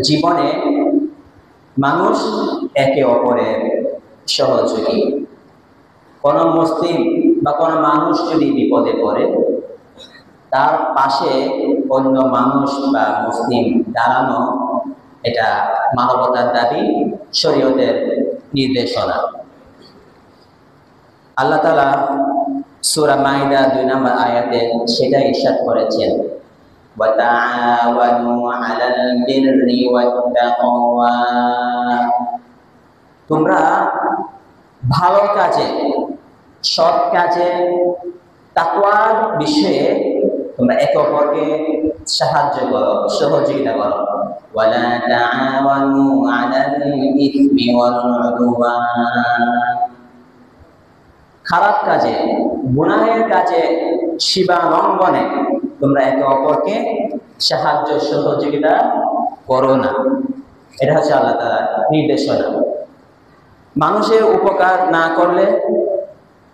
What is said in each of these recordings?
জীবনে মানুষ একে অপরের সহযোগী। কোনো মুসলিম বা কোনো মানুষ যদি বিপদে পড়ে, তার পাশে অন্য মানুষ বা মুসলিম দাঁড়ানো, এটা মানবতার দাবি, শরীয়তের নির্দেশনা। আল্লাহ তাআলা সূরা মাইদা 2 নম্বর আয়াতে সেটা ইরশাদ করেছেন, ওয়া তাআওয়ানু আলাল বিররি ওয়াত তাকওয়া। তোমরা ভালো কাজে, সৎ কাজে, তাকওয়ার বিষয়ে তোমরা একে অপরকে সাহায্য করো, সহযোগিতা করো। ওয়ালা তাআওয়ানু আলাল ইসমি ওয়াল উদওয়ান। খারাপ কাজে, গুনাহের কাজে, সীমা লঙ্ঘনে তোমরা একে অপরকে সাহায্য সহযোগিতা করো না। এটা হচ্ছে আল্লাহ তাআলার নির্দেশনা। মানুষের উপকার না করলে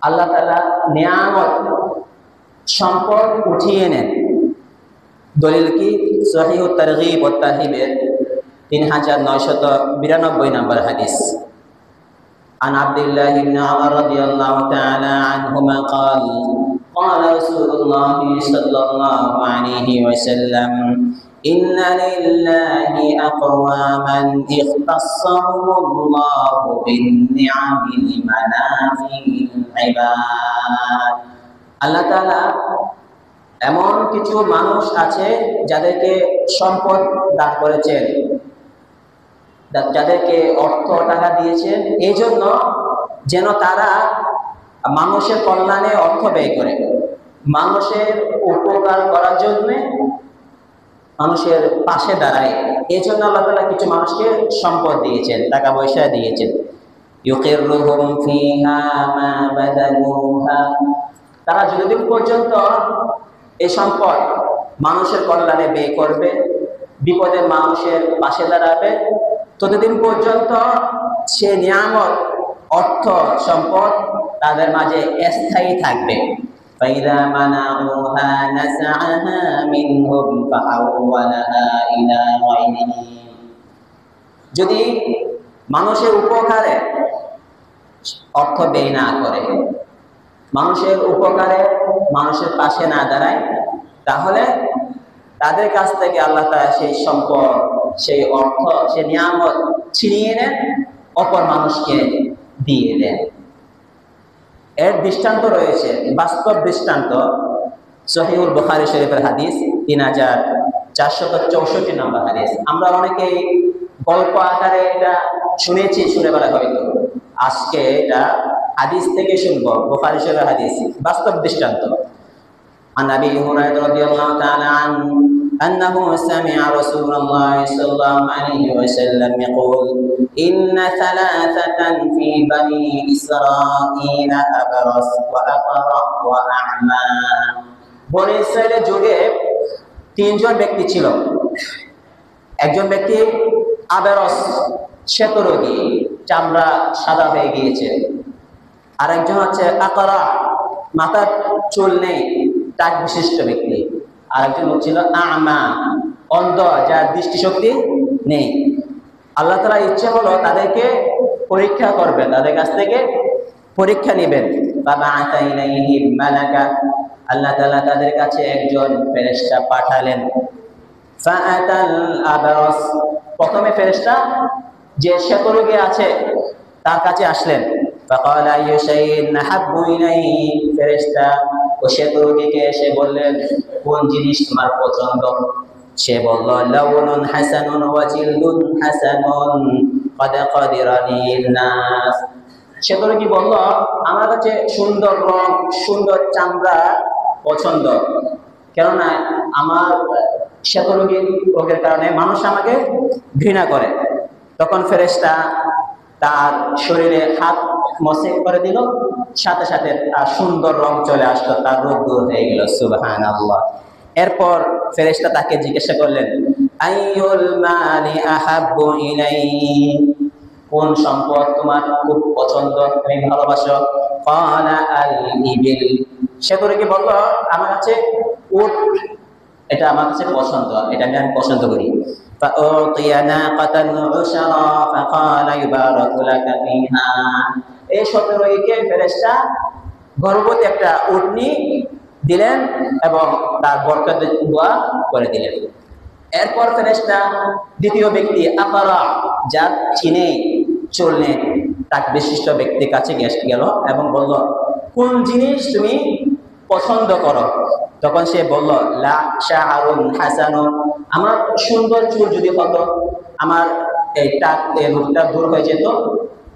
আল্লাহ তাআলা নিয়ামত, সম্পদ উঠিয়ে নেন। দলিল কি? সহিহুত তারগীব ওয়াত তারহিবের 3992 নম্বর হাদিস। عن عبد الله بن عمر رضي الله تعالى عنهما قال قال رسول الله صلى الله عليه وسلم إن لله أقواما اختصهم الله بالنعم لمنافع العباد। আল্লাহ তাআলা এমন কিছু মানুষ আছে যাদেরকে সম্পদ দান করেছেন, যাদেরকে অর্থ টাকা দিয়েছেন, এই জন্য যেন তারা মানুষের কল্যাণে অর্থ ব্যয় করে, মানুষের উপকার করার জন্য মানুষের পাশে দাঁড়ায়। এই জন্য আল্লাহ তাআলা কিছু মানুষকে সম্পদ দিয়েছেন, টাকা পয়সা দিয়েছেন। ইউকিরুহুম ফিহা মা বাদালুহা। তারা যতদিন পর্যন্ত এই সম্পদ মানুষের কল্যাণে ব্যয় করবে, বিপদে মানুষের পাশে দাঁড়াবে, ততদিন পর্যন্ত সে নিয়ামত, অর্থ, সম্পদ তাদের মাঝে স্থায়ী থাকবে। ফাইদা মানাউহা নাসআহা মিনহুম ফাআওয়ালাহা ইলা গায়রিহি। যদি মানুষের উপকারে অর্থ ব্যয় না করে, মানুষের উপকারে মানুষের পাশে না দাঁড়ায়, তাহলে তাদের কাছ থেকে আল্লাহ তাআলা সেই সম্পদ, সেই অর্থ, সেই নিয়ামত ছিনিয়ে নেন, অপর মানুষকে দিয়ে দেন। এর দৃষ্টান্ত রয়েছে, বাস্তব দৃষ্টান্ত। সহিহুল বুখারী শরীফের হাদিস 3464 নম্বর হাদিস। আমরা অনেকেই গল্প আকারে এটা শুনেছি, শুনে বেলা হয়তো, আজকে এটা হাদিস থেকে শুনবো, বুখারী শরীফের হাদিস, বাস্তব দৃষ্টান্ত। عن أبي هريرة رضي الله تعالى عنه أنه سمع رسول الله صلى الله عليه وسلم يقول إن ثلاثة في بني إسرائيل أبرص وأقرع وأعمى। বনি ইসরাইলের যুগে তিনজন ব্যক্তি ছিল। একজন ব্যক্তি আবেরস, শ্বেতরোগী, চামড়া সাদা হয়ে গিয়েছে। আরেকজন হচ্ছে আকরা, মাথার চুল নেই, টাক বিশিষ্ট ব্যক্তি। আরেকজন ছিল আমা, অন্ধ, যার দৃষ্টিশক্তি নেই। আল্লাহ তাআলা ইচ্ছে হলো তাদেরকে পরীক্ষা করবেন, তাদের কাছ থেকে পরীক্ষা নেবেন। ফাবাআসা ইলাইহিম মালাকা। আল্লাহ তাআলা তাদের কাছে একজন ফেরেশতা পাঠালেন। ফাআতাল আবরাস। প্রথমে ফেরেশতা যে শ্বেতরোগী আছে তার কাছে আসলেন। ফাকাল আইয়ু শাইইন আহাব্বু ইলাইহি। ফেরেশতা ও শ্বেতরোগীকে এসে বললেন, কোন জিনিস তোমার পছন্দ? সে বলল, লাউনুন হাসানুন ওয়া জিলদুন হাসানুন ক্বাদ কাদিরানিন নাস। শ্বেতরোগী বলল, আমার কাছে সুন্দর রং, সুন্দর চামড়া পছন্দ, কেননা আমার শ্বেতরোগীর রোগের কারণে মানুষ আমাকে ঘৃণা করে। তখন ফেরেশতা তার শরীরে হাত মসে করে দিল, সাথে সাথে তার সুন্দর রং চলে আসলো, তার রোগ দূর হয়ে গেল। সুবহানাল্লাহ। এরপর ফেরেশতা তাকে জিজ্ঞাসা করলেন, আইয়ুল মালি আহাব্বু ইলাইহি। কোন সম্পদ তোমার খুব পছন্দ, তুমি ভালোবাসো? ক্বালা আল ইবিল। শ্বেতরোগী বলল, আমার কাছে উট এটা আমার কাছে পছন্দ, এটা আমি পছন্দ করি। فأعطي ناقة عشرا فقال يبارك لك فيها। এই 17 ফেরেশতা গর্ভবতী একটা উটনি দিলেন এবং তার বরকত দোয়া করে দিলেন। এরপর ফেরেশতা দ্বিতীয় ব্যক্তি আকরা, যার চিনে চুল নেই, তাক বিশিষ্ট ব্যক্তির কাছে গেল এবং বলল, কোন জিনিস তুমি পছন্দ করো? তখন সে বলল, লা শাআরুন হাসানুন, আমার সুন্দর চুল যদি হতো, আমার এই টাক রোগটা দূর হয়ে যেত,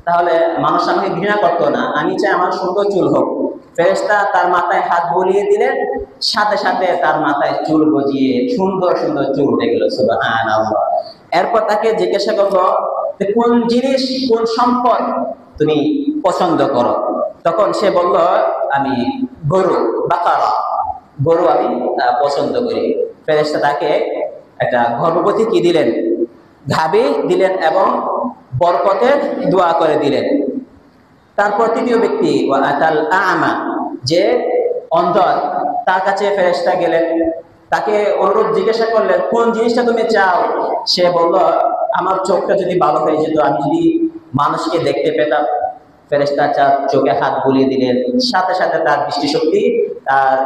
তাহলে মানুষ আমাকে ঘৃণা করতো না, আমি চাই আমার সুন্দর চুল হোক। ফেরেশতা তার মাথায় হাত বুলিয়ে দিলেন, সাথে সাথে তার মাথায় চুল গজিয়ে সুন্দর সুন্দর চুল উঠে গেল। সুবহানাল্লাহ। এরপর তাকে জিজ্ঞাসা করলো, কোন জিনিস, কোন সম্পদ তুমি পছন্দ করো? তখন সে বলল, আমি গরু, বাকারা, গরু আমি পছন্দ করি। ফেরেশতা তাকে একটা গর্ভবতী কি দিলেন, গাভী দিলেন এবং বরকতের দোয়া করে দিলেন। তারপর তৃতীয় ব্যক্তি ওয়াতাল আ'মা, যে অন্ধ, তার কাছে ফেরেশতা গেলেন, তাকে অনুরোধ জিজ্ঞাসা করলেন, কোন জিনিসটা তুমি চাও? সে বলল, আমার চোখটা যদি ভালো হয়ে যেত, আমি যদি মানুষকে দেখতে পেতাম। ফেরেশতা চোখে হাত বুলিয়ে দিলেন, সাথে সাথে তার দৃষ্টিশক্তি, তার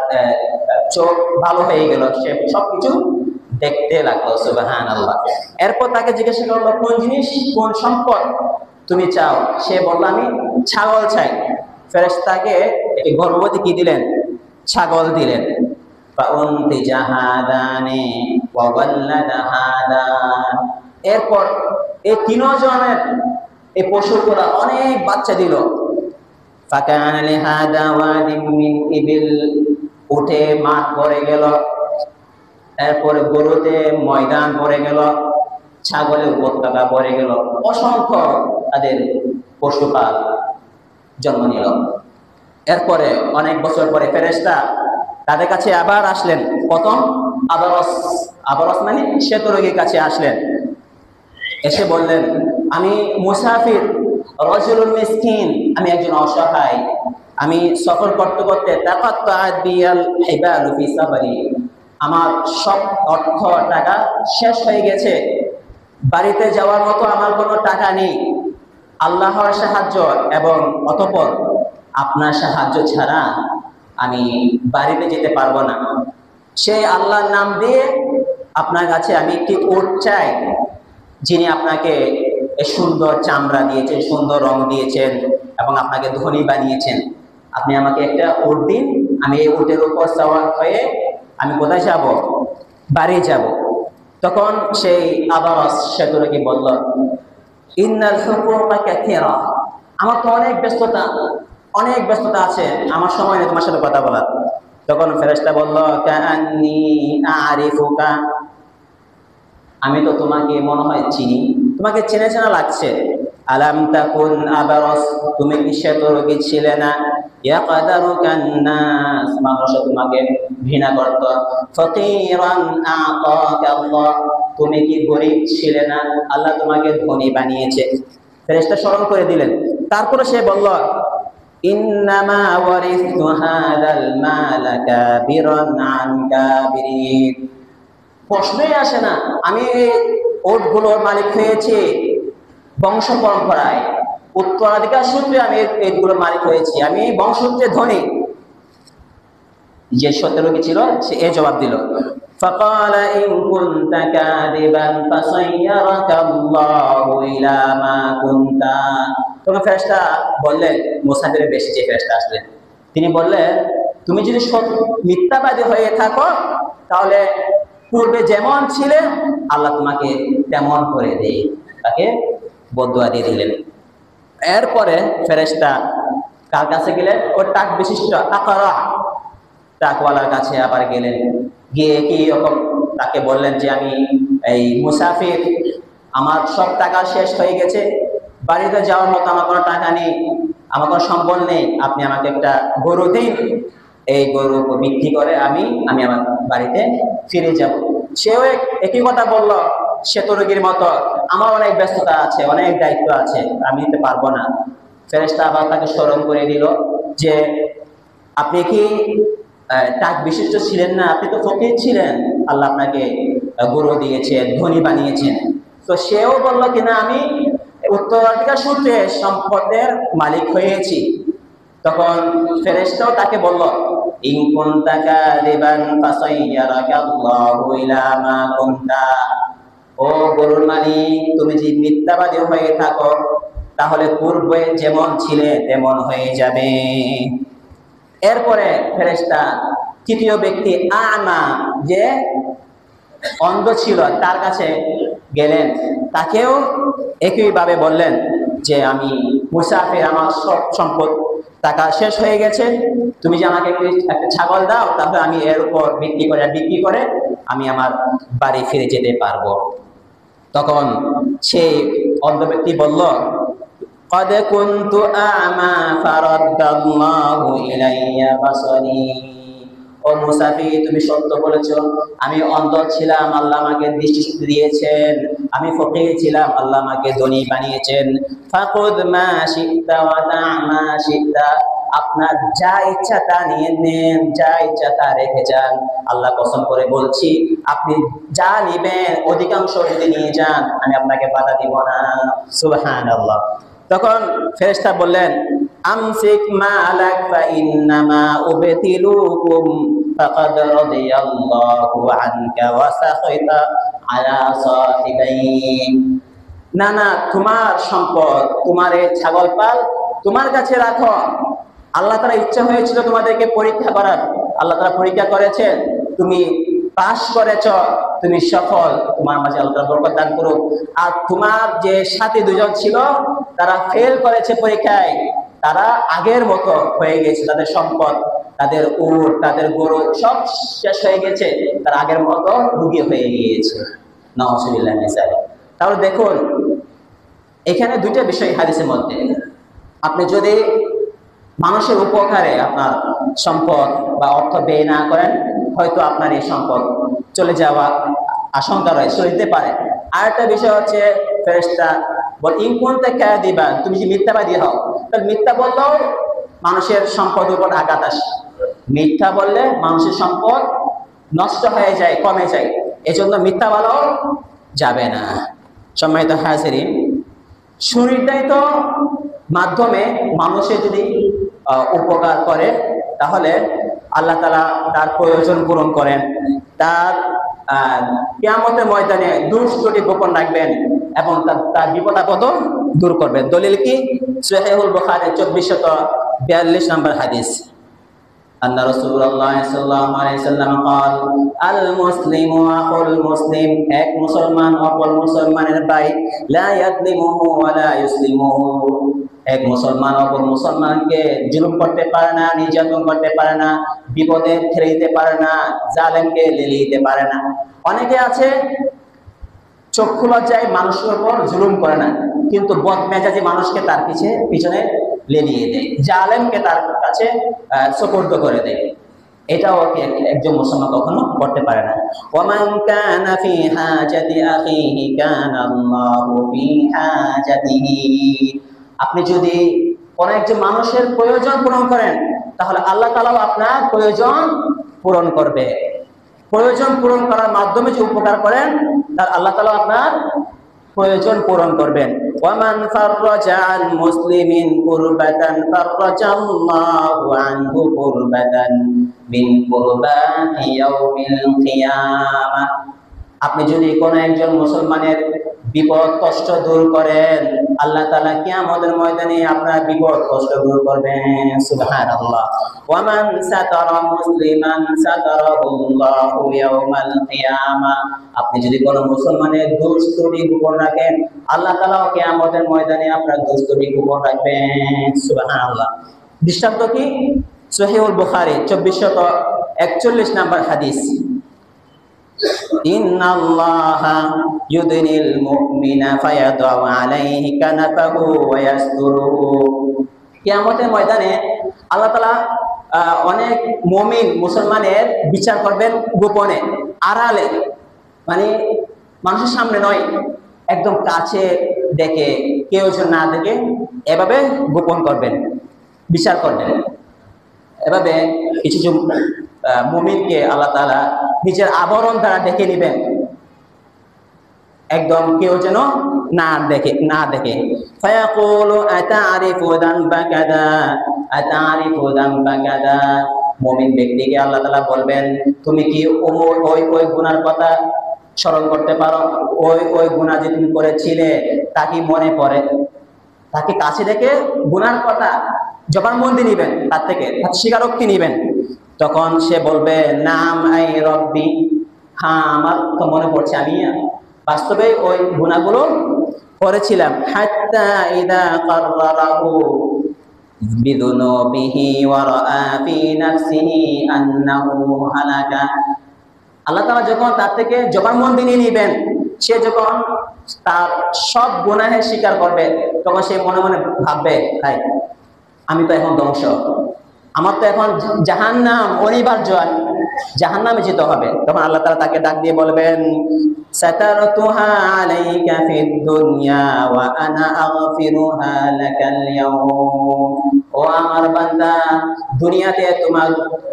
চোখ ভালো হয়ে গেল, সে সবকিছু দেখতে লাগলো। সুবহানাল্লাহ। এরপর তাকে জিজ্ঞাসা করলো, কোন জিনিস, কোন সম্পদ তুমি চাও? সে বলল, আমি ছাগল চাই। ফেরেশতাকে গর্ভবতী কি দিলেন, ছাগল দিলেন। এরপর এই তিনজনের এই পশুরা অনেক বাচ্চা দিল। উঠে মাঠ ভরে গেল, এরপরে গরুতে ময়দান ভরে গেল, ছাগলে উপত্যকা ভরে গেল, অসংখ্য তাদের পশুপাল জন্ম নিল। এরপরে অনেক বছর পরে ফেরেশতা তাদের কাছে আবার আসলেন। প্রথম আবারস মানে শ্বেতরোগীর কাছে আসলেন, এসে বললেন, আমি মুসাফির, রাজুলুন মিসকিন, আমি একজন অসহায়, আমি সফর করতে করতে তাকাত্তাআত বিয়াল হিবালু ফি সাফারি, আমার সব অর্থ টাকা শেষ হয়ে গেছে, বাড়িতে যাওয়ার মতো আমার কোনো টাকা নেই। আল্লাহর সাহায্য এবং অতঃপর আপনার সাহায্য ছাড়া আমি বাড়িতে যেতে পারবো না। সেই আল্লাহর নাম দিয়ে আপনার কাছে আমি একটি উট চাই, যিনি আপনাকে সুন্দর চামড়া দিয়েছেন, সুন্দর রং দিয়েছেন এবং আপনাকে ধনী বানিয়েছেন। আপনি আমাকে একটা উট দিন, আমি এই উটের উপর সওয়ার হয়ে আমি কোথায় যাব? বাড়ি যাব। তখন সেই আবারস শ্বেতরোগী বলল, ইন্নাল হুকুকা কাসীরা, আমার তো অনেক ব্যস্ততা আছে, আমার সময় নেই তোমার সাথে কথা বলার। তখন ফেরেশতা বলল, কাআন্নী আ'রিফুকা, আমি তো তোমাকে মনে হয় চিনি, তোমাকে চেনা চেনা লাগছে। আলাম তাকুন আবারস, তুমি কি শ্বেতরোগী ছিলে না? ইয়াকদারুকান নাস, মানুষ তোমাকে ঘৃণা করত। ফকিরান আ'তাকাল্লাহ, তুমি কি গরীব ছিলে না? আল্লাহ তোমাকে ধনী বানিয়েছে। ফেরেশতা স্মরণ করে দিলেন। তারপরে সে বলল, ইন্নামা ওয়ারিসতু হাদাল মালা কাবিরান আন কাবিরিন, প্রশ্নই আসে না, আমি ওটগুলোর মালিক হয়েছি বংশ পরম্পরায়, উত্তরাধিকার সূত্রে আমি এইগুলোর মালিক হয়েছি, আমি বংশসূত্রে ধনী। যে সত্যরোগী ছিল সে এ জবাব দিল, فقال إن كنت كاذبا فصيرك الله إلى ما كنت। তখন ফেরেশতা বললেন, মুসাফিরের বেশি যে ফেরেশতা আসলেন, তিনি বললেন, তুমি যদি মিথ্যাবাদী হয়ে থাকো, তাহলে পূর্বে যেমন ছিলে আল্লাহ তোমাকে তেমন করে দেয়। তাকে বদদুয়া দিয়ে দিলেন। এরপরে ফেরেশতা কার কাছে গেলেন? ওর টাক বিশিষ্ট আকরা, টাকওয়ালার কাছে আবার গেলেন। গিয়ে কি রকম তাকে বললেন যে, আমি এই মুসাফির, আমার সব টাকা শেষ হয়ে গেছে, বাড়িতে যাওয়ার মতো আমার কোনো টাকা নেই, আমার কোনো সম্বল নেই, আপনি আমাকে একটা গরু দিন, এই গরু বিক্রি করে আমি আমার বাড়িতে ফিরে যাব। সেও একই কথা বলল শ্বেতরোগীর মতো, আমার অনেক ব্যস্ততা আছে, অনেক দায়িত্ব আছে, আমি দিতে পারবো না। ফেরেশতা আবার তাকে স্মরণ করে দিল যে, আপনি কি টাক বিশিষ্ট ছিলেন না? আপনি তো ফকির ছিলেন, আল্লাহ আপনাকে গরু দিয়েছেন, ধনী বানিয়েছেন। তো সেও বলল কিনা আমি উত্তরাধিকার সূত্রে সম্পদের মালিক হয়েছি। তখন ফেরেশতাও তাকে বলল, ইন কুনতা কাযিবান ফাসাইয়ারাকাল্লাহু ইলা মা কুনতা। ও গরুর মালিক, তুমি যদি মিথ্যাবাদী হয়ে থাকো তাহলে পূর্বে যেমন ছিলে তেমন হয়ে যাবে। এরপরে ফেরেশতা তৃতীয় ব্যক্তি আমা, যে অন্ধ ছিল, তার কাছে গেলেন, তাকেও একইভাবে বললেন যে আমি মুসাফির, আমার সব সম্পদ টাকা শেষ হয়ে গেছে, তুমি যে আমাকে একটা ছাগল দাও, তাহলে আমি এর উপর বিক্রি করে আমি আমার বাড়ি ফিরে যেতে পারবো। তখন সেই অন্ধ ব্যক্তি বলল, قد كنت أعمى فرد الله إلي بصري। ও মুসাফির, তুমি সত্য বলেছো, আমি অন্ধ ছিলাম, আল্লাহ আমাকে দৃষ্টিশক্তি দিয়েছেন। আমি ফকির ছিলাম, আল্লাহ আমাকে ধনী বানিয়েছেন। ফাখুদ মা শি'তা ওয়া দা' মা শি'তা। আপনার যা ইচ্ছা তা নিয়ে নেন, যা ইচ্ছা তা রেখে যান। আল্লাহ কসম করে বলছি, আপনি যা নিবেন অধিকাংশ যদি নিয়ে যান, আমি আপনাকে বাধা দিব না। সুবহানাল্লাহ। তখন ফেরেশতা বললেন, আমসিক মালাক ফা ইন্নামা উবতিলুকুম ফাকাদ রাদিয়াল্লাহু আনকা ওয়া সাখাইতা আলা সাহিবাইন। না না, তোমার সম্পদ, তোমার এই ছাগল পাল তোমার কাছে রাখো। আল্লাহ তাআলা ইচ্ছা হয়েছিল তোমাদেরকে পরীক্ষা করার, আল্লাহ তাআলা পরীক্ষা করেছেন, তুমি পাস করেছ, তুমি সফল, তোমার মাঝে আল্লাহ তাআলা বরকত দান করুক। আর তোমার যে সাথী দুজন ছিল তারা ফেল করেছে পরীক্ষায়, তারা আগের মতো হয়ে গেছে, তাদের সম্পদ, তাদের উট, তাদের গরু সব শেষ হয়ে গেছে, তারা আগের মতো রোগী হয়ে গিয়েছে। নাউযুবিল্লাহি মিন যালিক। তাহলে দেখুন, এখানে দুইটা বিষয় হাদিসের মধ্যে। আপনি যদি মানুষের উপকারে আপনার সম্পদ বা অর্থ ব্যয় না করেন, হয়তো আপনার এই সম্পদ চলে যাওয়া আশঙ্কা রয়েছে, চলতে পারে। আর একটা বিষয় হচ্ছে, ফেরেশতা বল, ইন কুনতা কাযিবান, তুমি যদি মিথ্যাবাদী হও, তাহলে মিথ্যা বললেও মানুষের সম্পদ উপর আঘাত আসে। মিথ্যা বললে মানুষের সম্পদ নষ্ট হয়ে যায়, কমে যায়, এজন্য মিথ্যা বলাও যাবে না। সম্মানিত হাজিরিন, সুনির্ধারিত মাধ্যমে মানুষের যদি উপকার করে, তাহলে আল্লাহ তাআলা তার প্রয়োজন পূরণ করেন, তার কিয়ামতের ময়দানে দুষ্কৃতি গোপন রাখবেন এবং তার বিপদ আপদ দূর করবেন। দলিল কি? সহিহুল বুখারী 2442 নম্বর হাদিস। আন্না রাসূলুল্লাহ সাল্লাল্লাহু আলাইহি ওয়াসাল্লাম قال المسلم اخو المسلم, এক মুসলমান অপর মুসলমানের ভাই, লা ইয়াযলিমুহু ওয়া লা ইসলিমুহু, এক মুসলমান অপর মুসলমানকে জুলুম করতে পারে না, নির্যাতন করতে পারে না, বিপদে ঠেলে দিতে পারে না, জালেমকে লেলিয়ে দিতে পারে না। অনেকে আছে চক্ষু লজ্জায় মানুষের উপর জুলুম করে না, কিন্তু বদমেজাজি মানুষকে তার পিছনে লেলিয়ে দেয়, জালেমকে তার কাছে সুপর্দ করে দেয়। এটাও একজন মুসলমান কখনো করতে পারে না। ওয়ামান কানা ফি হাজাতি আখিহি কানা আল্লাহু ফি হাজাতিহি। আপনি যদি কোন একজন মানুষের প্রয়োজন পূরণ করেন, তাহলে আল্লাহ তাআলাও আপনার প্রয়োজন পূরণ করবে। প্রয়োজন পূরণ করার মাধ্যমে যে উপকার করেন, তার আল্লাহ তাআলা আপনার প্রয়োজন পূরণ করবেন। ওয়ামান ফাররাজা আন মুসলিমিন কুরবাতান ফাররাজাল্লাহু আনহু কুরবাতান মিন কুরবাতি ইয়াউমিল কিয়ামাহ। আপনি যদি কোন একজন মুসলমানের বিপদ কষ্ট দূর করেন, আল্লাহ তাআলা কিয়ামতের ময়দানে আপনার বিপদ কষ্ট দূর করবেন। সুবহানাল্লাহ। ওয়ামান সাতারা মুসলিমান সাতারাহুল্লাহু ইয়াউমাল কিয়ামাহ। আপনি যদি কোন মুসলমানের দোষ ত্রুটি গোপন রাখেন, আল্লাহ তাআলাও কিয়ামতের ময়দানে আপনার দোষ ত্রুটি গোপন রাখবেন। সুবহানাল্লাহ। দৃষ্টান্ত কি? সহিহুল বুখারী 2441 নম্বর হাদিস। ইন্নাল্লাহা ইউদনিল মুমিনা ফায়াদউ আলাইহি কানাফাহু ওয়া ইয়াসতুরুহু। কিয়ামতের ময়দানে আল্লাহ তাআলা অনেক মুমিন মুসলমানের বিচার করবেন গোপনে, আড়ালে, মানে মানুষের সামনে নয়, একদম কাছে দেখে, কেউ যেন না দেখে, এভাবে গোপন করবেন, বিচার করবেন। এভাবে কিছু কিছু মুমিনকে আল্লাহ তাআলা নিজের আবরণ দ্বারা ঢেকে নেবেন, একদম কেউ যেন না দেখে। ফায়াকুলু আতারিফু যানবা কাদা, আতারিফু যানবা কাদা। মুমিন ব্যক্তিকে আল্লাহ তাআলা বলবেন, তুমি কি ওই গুনার কথা স্মরণ করতে পারো? ওই গুনাহ যে তুমি করেছিলে তা কি মনে পড়ে? তাকে কাছে দেখে গুনার কথা জবানবন্দি নিবেন, তার থেকে স্বীকারোক্তি নিবেন। তখন সে বলবে, নাম আই রব্বি, হ্যাঁ আমার তো মনে পড়ছে, আমি বাস্তবে ওই গুনাহগুলো করেছিলাম। হাত্তা ইদা কাররাহু বিযুনুবিহি ওয়া রাআ ফি নাফসিহি আন্নাহু হালাকা। আল্লাহ তাআলা যখন তার থেকে জবানবন্দি নিয়ে নেবেন, সে যখন তার সব গুনাহের স্বীকার করবে, তখন সে মনে মনে ভাববে, ভাই আমি তো এখন ধ্বংস, আমার তো এখন জাহান্নাম অনিবার্য, জাহান্নামে যেতে হবে। তখন আল্লাহ তাআলা তাকে ডাক দিয়ে বলবেন, সাতারতুহা আলাইকা ফিদ দুনিয়া ওয়া আনা আগফিরুহা লাকাল ইয়াউম। ও আমার বান্দা, দুনিয়াতে তোমার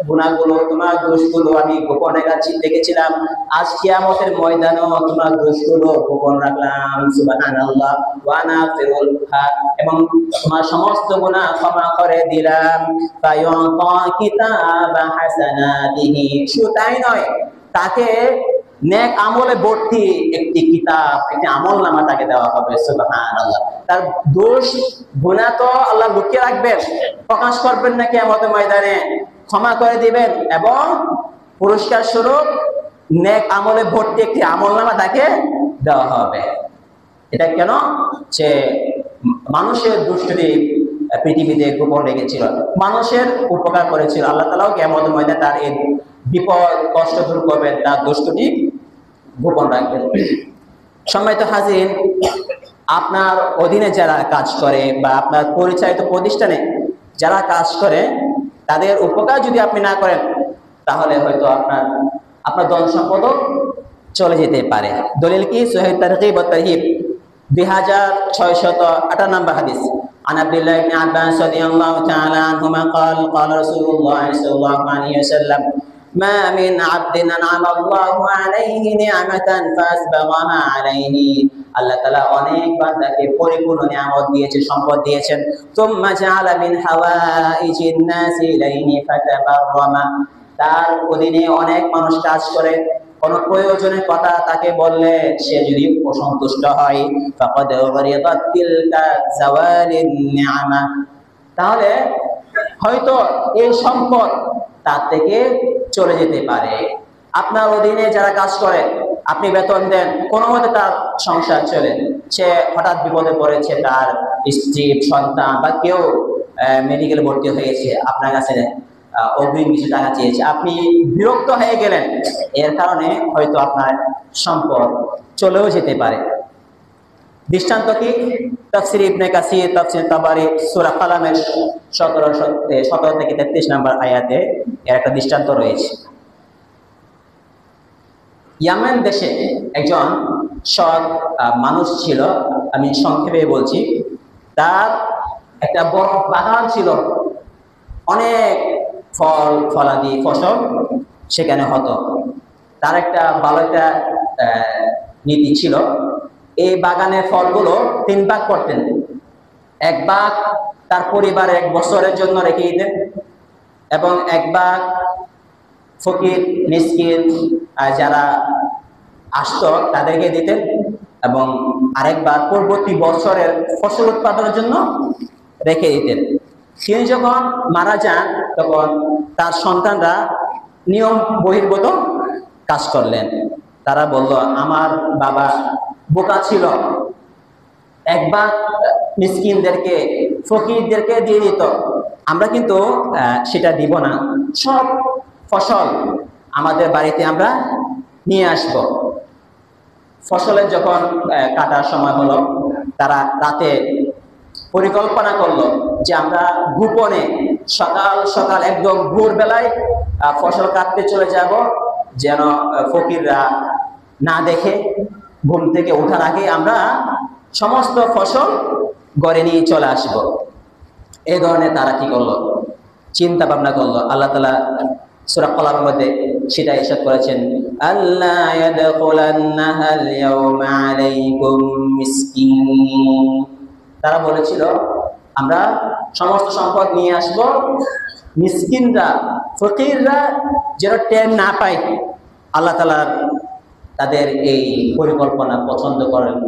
গুনাহগুলো, তোমার দোষগুলো আমি গোপনে রেখেছিলাম, আজ কিয়ামতের ময়দানেও তোমার দোষগুলো গোপন রাখলাম। সুবহানাল্লাহ। ওয়া আনা আগফিরুহা, এবং তোমার সমস্ত গুনাহ ক্ষমা করে দিলাম। ফায়ুতা কিতাবা হাসানাতিহি, শুধু তাই নয়, তাকে নেক আমলে ভর্তি একটি কিতাব, একটি আমলনামা তাকে দেওয়া হবে। সুবহানাল্লাহ। তার দোষ গুনাহ তো আল্লাহ লুকিয়ে রাখবেন, প্রকাশ করবেন না কিয়ামতের ময়দানে, ক্ষমা করে দিবেন, এবং পুরস্কার স্বরূপ নেক আমলে ভর্তি একটি আমলনামা তাকে দেওয়া হবে। এটা কেন? যে মানুষের দুষ্টুটি পৃথিবীতে গোপন রেখেছিল, মানুষের উপকার করেছিল, আল্লাহ তাআলাও কিয়ামতের ময়দানে তার এই বিপদ কষ্ট দূর করবেন, তার দুষ্টুটি গোপন রাখবেন। সম্মানিত হাজিরিন, আপনার অধীনে যারা কাজ করে বা আপনার পরিচালিত প্রতিষ্ঠানে যারা কাজ করে, তাদের উপকার যদি আপনি না করেন, তাহলে হয়তো আপনার ধন সম্পদও চলে যেতে পারে। দলিল কি? সহিহ তারগীব ওয়া তারহিব 2658 নম্বর হাদিস। عن عبد الله بن عباس رضي الله تعالى عنهما قال قال رسول الله صلى الله عليه وسلم ما من عبد أنعم الله عليه نعمة فأسبغها عليه। আল্লাহ তাআলা অনেক বান্দাকে পরিপূর্ণ নিয়ামত দিয়েছে, সম্পদ দিয়েছেন। তুম্মা জাআলা মিন হাওয়াইজিন নাসি ইলাইহি ফাতাবাররামা, তার অধীনে অনেক মানুষ কাজ করে, কোন প্রয়োজনের কথা তাকে বললে সে যদি অসন্তুষ্ট হয়, ফাকাদ গরিদাত তিলকা জাওয়ালিন নিআমা, তাহলে হয়তো এই সম্পদ তার থেকে চলে যেতে পারে। আপনার অধীনে যারা কাজ করে, আপনি বেতন দেন, কোনো মতে তার সংসার চলে, সে হঠাৎ বিপদে পড়েছে, তার স্ত্রী সন্তান বা কেউ মেডিকেল ভর্তি হয়েছে, আপনার কাছে অগ্রিম কিছু টাকা চেয়েছে, আপনি বিরক্ত হয়ে গেলেন, এর কারণে হয়তো আপনার সম্পদ চলেও যেতে পারে। দৃষ্টান্ত কি? তাফসীর ইবনে কাসির, তাফসীর তাবারি, সূরা কালামের 17 থেকে 33 নম্বর আয়াতে এর একটা দৃষ্টান্ত রয়েছে। ইয়ামেন দেশে একজন সৎ মানুষ ছিল, আমি সংক্ষেপে বলছি। তার একটা বড় বাগান ছিল, অনেক ফলাদি ফসল সেখানে হতো। তার একটা ভালো একটা নীতি ছিল, এই বাগানের ফলগুলো 3 ভাগ করতেন। 1 ভাগ তার পরিবারের 1 বছরের জন্য রেখে দিতেন, এবং 1 ভাগ ফকির মিসকিন যারা আসতো তাদেরকে দিতেন, এবং আরেক ভাগ পরবর্তী বছরের ফসল উৎপাদনের জন্য রেখে দিতেন। তিনি যখন মারা যান, তখন তার সন্তানরা নিয়ম বহির্ভূত কাজ করলেন। তারা বলল, আমার বাবা বোকা ছিল, 1 ভাগ মিসকিনদেরকে ফকিরদেরকে দিয়ে দিত, আমরা কিন্তু সেটা দিব না, সব ফসল আমাদের বাড়িতে আমরা নিয়ে আসব। ফসলের যখন কাটার সময় হলো, তারা রাতে পরিকল্পনা করলো যে আমরা গোপনে সকাল সকাল একদম ভোরবেলায় ফসল কাটতে চলে যাব, যেন ফকিররা না দেখে। ঘুম থেকে ওঠার আগে আমরা সমস্ত ফসল ঘরে নিয়ে চলে আসব। এই ধরনের তারা কি করলো, চিন্তা ভাবনা করলো। আল্লাহ তাআলা সূরা কলামের মধ্যে সেটা ইরশাদ করেছেন, আল্লা ইয়াদখুলান্নাহাল ইয়াওমা আলাইকুম মিসকিন। তারা বলেছিল আমরা সমস্ত সম্পদ নিয়ে আসব, মিসকিনরা ফকিররা যেন টের না পায়। আল্লাহ তাআলা তাদের এই পরিকল্পনা পছন্দ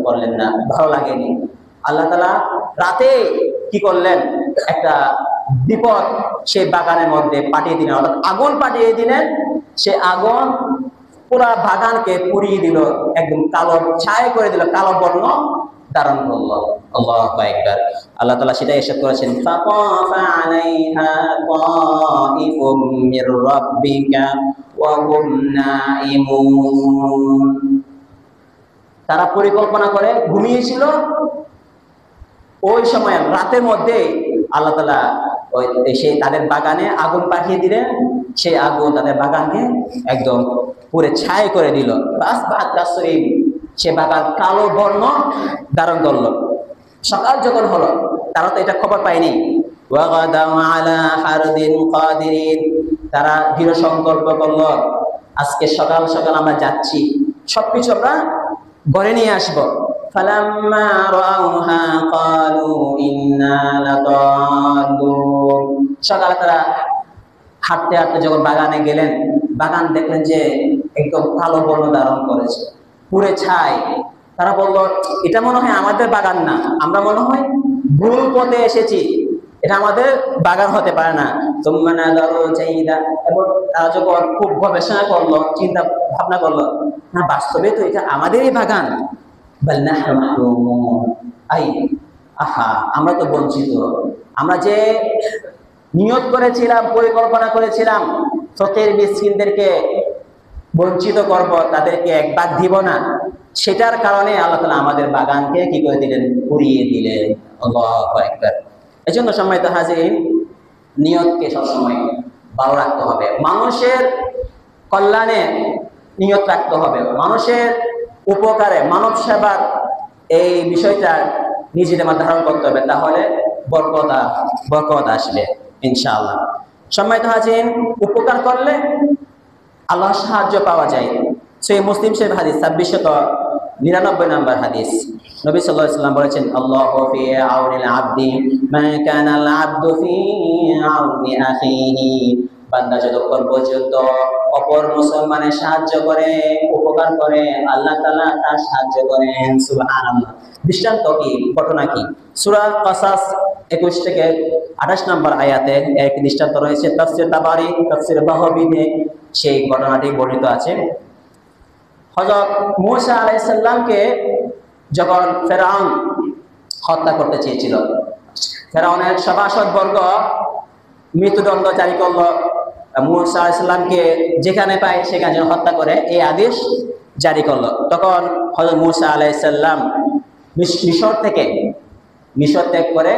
করলেন না, ভালো লাগেনি। আল্লাহ তাআলা রাতে কি করলেন, একটা বিপদ সেই বাগানের মধ্যে পাঠিয়ে দিলেন, অর্থাৎ আগুন পাঠিয়ে দিলেন। সে আগুন পুরা বাগানকে পুড়িয়ে দিল, একদম কালো ছাই করে দিল, কালো বর্ণ ধারণ করলো। আল্লাহু আকবার। আল্লাহ তাআলা সেটা ইরশাদ করেছেন, ফাতাফা আলাইহা তাইফুম মির রাব্বিকা ওয়া হুম নাইমুন। তারা পরিকল্পনা করে ঘুমিয়েছিল, ওই সময় রাতের মধ্যে আল্লাহ তাআলা সেই তাদের বাগানে আগুন পাঠিয়ে দিলেন। সেই আগুন তাদের বাগানকে একদম পুরে ছাই করে দিল। সে বাগান কালো বর্ণ ধারণ করলো। সকাল যখন হলো, তারা তো এটা খবর পায়নি। তারা দৃঢ় সংকল্প করলো, আজকে সকাল সকাল আমরা যাচ্ছি, সবকিছু আমরা ঘরে নিয়ে আসবো। ফালাম্মা রাউহা ক্বালু ইন্না লাদাল্লুন। সকালে তারা হাঁটতে হাঁটতে যখন বাগানে গেলেন, বাগান দেখলেন যে একদম কালো বর্ণ ধারণ করেছে, পুরে ছাই। তারা বলল, এটা মনে হয় আমাদের বাগান না, আমরা মনে হয় ভুল পথে এসেছি, এটা আমাদের বাগান হতে পারে না। তোমরা না ধরো চাইদা। এবং তারা যখন খুব গবেষণা করলো, চিন্তা ভাবনা করলো, না বাস্তবে তো এটা আমাদেরই বাগান। আমরা তো বঞ্চিত। আমরা যে নিয়ত করেছিলাম, পরিকল্পনা করেছিলাম ফকির মিসকিনদেরকে বঞ্চিত করব, তাদেরকে এক ভাগ দিব না, সেটার কারণে আল্লাহ তাআলা আমাদের বাগানকে কি করে দিলেন, পুড়িয়ে দিলেন। আল্লাহু আকবার। এজন্য সম্মানিত হাজিরিন, নিয়তকে সবসময় ভালো রাখতে হবে, মানুষের কল্যাণে নিয়ত রাখতে হবে, মানুষের উপকারে, মানব সেবার এই বিষয়টা নিজেদের মধ্যে ধারণ করতে হবে, তাহলে বরকত আসবে ইনশাআল্লাহ। সম্মানিত হাজিরিন, উপকার করলে আল্লাহর সাহায্য পাওয়া যায়। সহিহ মুসলিম শরীফ হাদিস 2699 নম্বর হাদিস। নবী সাল্লাল্লাহু আলাইহি ওয়াসাল্লাম বলেছেন, আল্লাহু ফি আউনিল আবদি মা কানাল আবদু ফি আউনি আখিহি। বান্দা যতক্ষণ পর্যন্ত অপর মুসলমানের সাহায্য করে, উপকার করে, আল্লাহ তাআলা তার সাহায্য করেন। সুবহানাল্লাহ। দৃষ্টান্ত কি, ঘটনা কি? সূরা কাসাস 21 থেকে 28 নম্বর আয়াতে এক দৃষ্টান্ত রয়েছে। তাফসীর তাবারি, তাফসীর বাহবীতে সেই ঘটনাটি বর্ণিত আছে। হযরত মূসা আলাইহিস সালামকে যখন ফেরাউন হত্যা করতে চেয়েছিল, ফেরাউনের সভাসদবর্গ মৃত্যুদণ্ড জারি করলো, মূসা আলাইহিস সালামকে যেখানে পায় সেখানে হত্যা করে এই আদেশ জারি করলো। তখন হযরত মূসা আলাইহিস সালাম মিশর ত্যাগ করে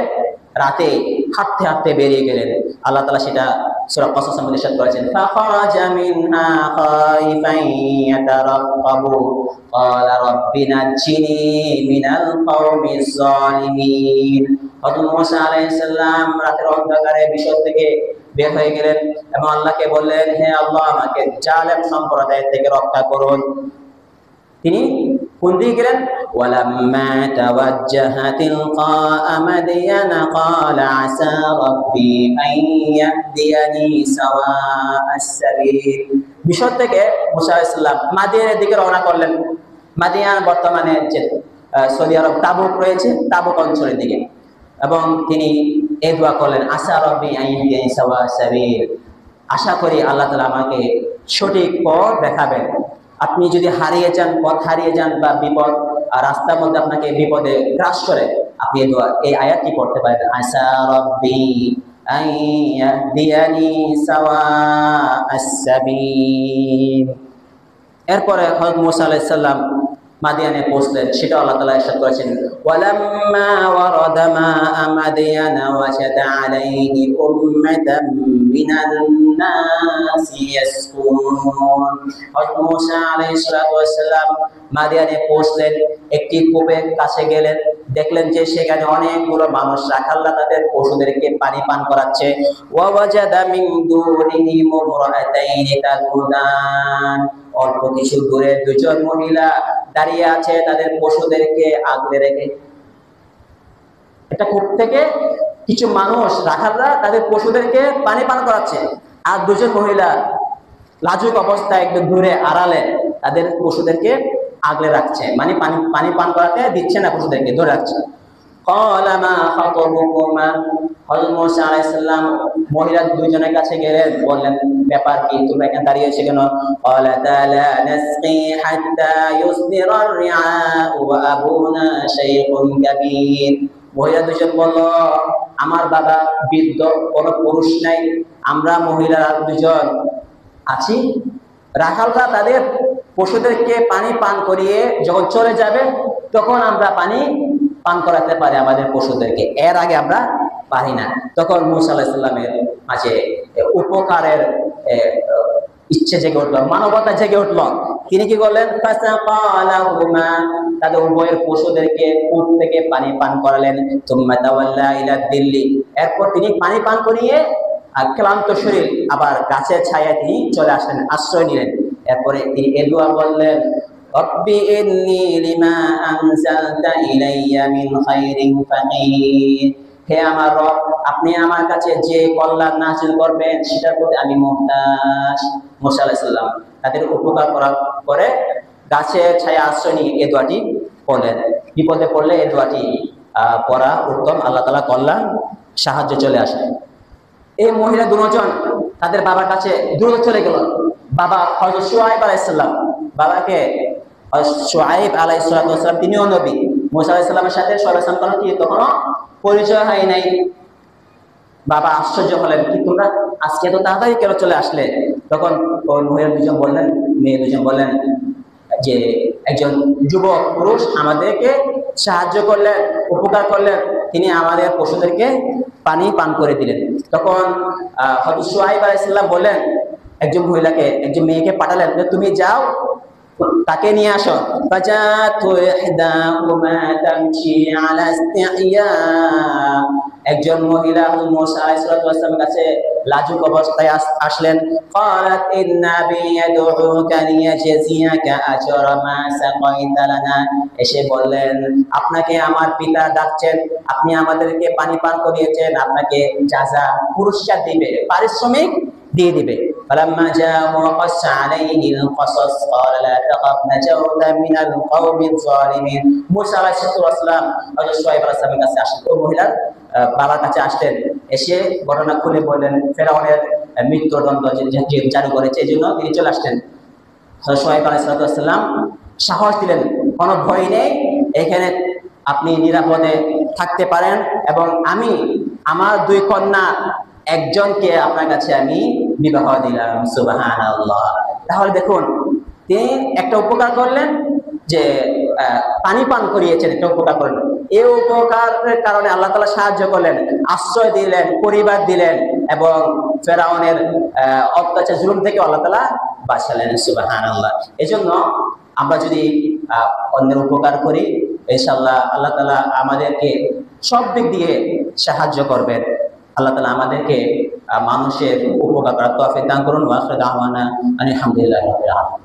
রাতে হাঁটতে হাঁটতে বেরিয়ে গেলেন। আল্লাহ তাআলা সেটা সূরা কাসাসের মধ্যে ইরশাদ করেছেন, ফাখারাজা মিনহা খাইফান ইয়াতারাক্কাবু ক্বালা রাব্বি নাজ্জিনি মিনাল কওমিজ জালিমিন। হযরত মূসা আলাইহিস সালাম রাতের অন্ধকারে মিশর থেকে বের হয়ে গেলেন এবং আল্লাহকে বললেন, হে আল্লাহ, আমাকে জালেম সম্প্রদায় থেকে রক্ষা করুন। তিনি কোন দিকে গেলেন? ওয়ালাম্মা তাওয়াজ্জাহা তিলকা মাদিয়ানা ক্বালা আসা রাব্বি আন ইয়াহদিয়ানি সাওয়াআস সাবিল। মিশর থেকে মূসা আলাইহিস সালাম মাদিয়ানের দিকে রওনা করলেন। মাদিয়ান বর্তমানে যে সৌদি আরব তাবুক রয়েছে, তাবুক অঞ্চলের দিকে। এবং তিনি এই দোয়া করলেন, আসা রাব্বি আন ইয়াহদিয়ানি সাওয়াআস সাবিল। আশা করি আল্লাহ তাআলা আমাকে সঠিক পথ দেখাবেন। আপনি যদি হারিয়ে যান, পথ হারিয়ে যান বা বিপদ রাস্তার মধ্যে আপনাকে বিপদে গ্রাস করে, আপনি এই আয়াতটি পড়তে পারেন, আসা রাব্বি আন ইয়াহদিয়ানি সাওয়াআস সাবিল। এরপরে হযরত মূসা আলাইহিস সালাম মাদিয়ানে পৌঁছলেন। সেটা আল্লাহ তাআলা ইরশাদ করেছেন, ওয়ালাম্মা ওয়ারাদা মাআ মাদিয়ানা ওয়াজাদা আলাইহি উম্মাতাম মিনান নাসি ইয়াসকুন। হযরত মূসা আলাইহিস সালাম মাদিয়ানে পৌঁছলেন, একটি কূপের কাছে গেলেন, দেখলেন যে সেখানে অনেকগুলো মানুষ রাখাল্লা তাদের পশুদেরকে পানি পান করাচ্ছে। ওয়াজাদা মিন দুনিহিম ইমরাতাইনি তাকুদান, অল্প কিছু দূরে দুজন মহিলা দাঁড়িয়ে আছে তাদের পশুদেরকে আগলে রেখে। এটা থেকে কিছু মানুষ রাখালরা তাদের পশুদেরকে পানি পান করাচ্ছে, আর দুজন মহিলা লাজুক অবস্থায় একটু দূরে আড়ালে তাদের পশুদেরকে আগলে রাখছে, মানে পানি পানি পান করাতে দিচ্ছে না, পশুদেরকে ধরে রাখছে। ক্বালা মা খাতুবুকুমা, হযরত মূসা আলাইহিস সালাম মহিলা দুইজনের কাছে গেলেন, বললেন ব্যাপার কি, তোমরা এখানে দাঁড়িয়ে আছো কেন? ক্বালা তালা নাসকি হাত্তা ইউসদিরার রিআউ ওয়া আবুনা শাইখুন কাবীর। মহিলা দুজন বলল, আমার বাবা বৃদ্ধ, কোনো পুরুষ নাই, আমরা মহিলা দুজন আছি, রাখালরা তাদের পশুদেরকে পানি পান করিয়ে যখন চলে যাবে তখন আমরা পানি পান করাতে পারি আমাদের পশুদেরকে, এর আগে আমরা পারি না। তখন মূসা আলাইহিস সালামের মাঝে উপকারের ইচ্ছে জেগে উঠল, মানবতা জেগে উঠল। তিনি কি করলেন? ফাসাকালাহুমা, তাদের উভয়ের পশুদেরকে উট থেকে পানি পান করালেন। তুম্মা তাওয়াল্লা ইলা দিল্লি, এরপর তিনি পানি পান করিয়ে ক্লান্ত শরীর আবার গাছের ছায়ায় তিনি চলে আসলেন, আশ্রয় নিলেন। এরপরে তিনি এই দোয়া বললেন, রব্বি ইন্নী লিমা আনজালতা ইলাইয়া মিন খাইরিন ফাকির, হে আমার রব, আপনি আমার কাছে যে কল্যাণ নাযিল করবেন সেটার প্রতি আমি মুহতাজ। মূসা আলাইহিস সালাম তাদের উপকার করার পরে গাছের ছায়া আশ্রয় নিয়ে এই দোয়াটি পড়লেন। বিপদে পড়লে এই দোয়াটি পড়া উত্তম, আল্লাহ তাআলা কল্যাণ সাহায্য চলে আসে। এই মহিলা দুজন তাদের বাবার কাছে দ্রুত চলে গেল। বাবা হযরত শুআয়ব আলাইহিস সালাম, বাবাকে শুআয়ব আলাইহিস সালাম তিনিও নবী, মূসা আলাইহিস সালামের সাথে সর্বসাধারণ কি তখনও পরিচয় হয় নাই। বাবা আশ্চর্য হলেন, কি তোমরা আজকে তো তাড়াতাড়ি কেন চলে আসলে? তখন ওই মহিলা দুজন বললেন, মেয়ে দুজন বললেন যে একজন যুবক পুরুষ আমাদেরকে সাহায্য করলেন, উপকার করলেন, তিনি আমাদের পশুদেরকে পানি পান করে দিলেন। তখন হযরত শুআয়ব আলাইহিস সালাম বললেন, একজন মহিলাকে, একজন মেয়েকে পাঠালেন, তুমি যাও তাকে নিয়ে আসো। ফাজাতু ইহদাহুমা তামশি আলা ইসতিহইয়া, একজন মহিলা মূসা আলাইহিস সালামের কাছে লাজুক অবস্থায় আসলেন। ক্বালাত ইন্না বি ইয়াদউকা লিয়াজজিয়াকা আজরা মা সাকাইতা লানা, এসে বললেন, আপনাকে আমার পিতা ডাকছেন, আপনি আমাদেরকে পানি পান করিয়েছেন, আপনাকে জাযা পুরস্কার দিবে, পারিশ্রমিক দিয়ে দিবে। فلما جاء وقص عليه القصص قال لا تخف نجوت من القوم الظالمين। মূসা আলাইহিস সালাম হযরত শুআয়ব আলাইহিস সালামের কাছে আসলেন, ওই মহিলার বাবার কাছে আসলেন, এসে ঘটনা খুলে বললেন, ফেরাউনের মৃত্যুদণ্ড যে জারি করেছে এই জন্য তিনি চলে আসলেন। হযরত শুআয়ব আলাইহিস সালাম সাহস দিলেন, কোনো ভয় নেই, এখানে আপনি নিরাপদে থাকতে পারেন, এবং আমি আমার দুই কন্যা একজনকে আপনার কাছে আমি বিবাহ দিলাম। সুবহানাল্লাহ। তাহলে দেখুন, তিনি একটা উপকার করলেন, যে পানি পান করিয়েছেন, একটা উপকার করলেন, এই উপকারের কারণে আল্লাহ তাআলা সাহায্য করলেন, আশ্রয় দিলেন, পরিবার দিলেন, এবং ফেরাউনের অত্যাচার জুলুম থেকে আল্লাহ তাআলা বাঁচালেন। সুবহানাল্লাহ। এজন্য আমরা যদি অন্যের উপকার করি, ইনশাআল্লাহ আল্লাহ তাআলা আমাদেরকে সব দিক দিয়ে সাহায্য করবেন। আল্লাহ তাআলা আমাদেরকে মানুষের উপকার করার তৌফিক দান করুন। ওয়া আখিরু দাওয়ানা আলহামদুলিল্লাহি রাব্বিল আলামিন।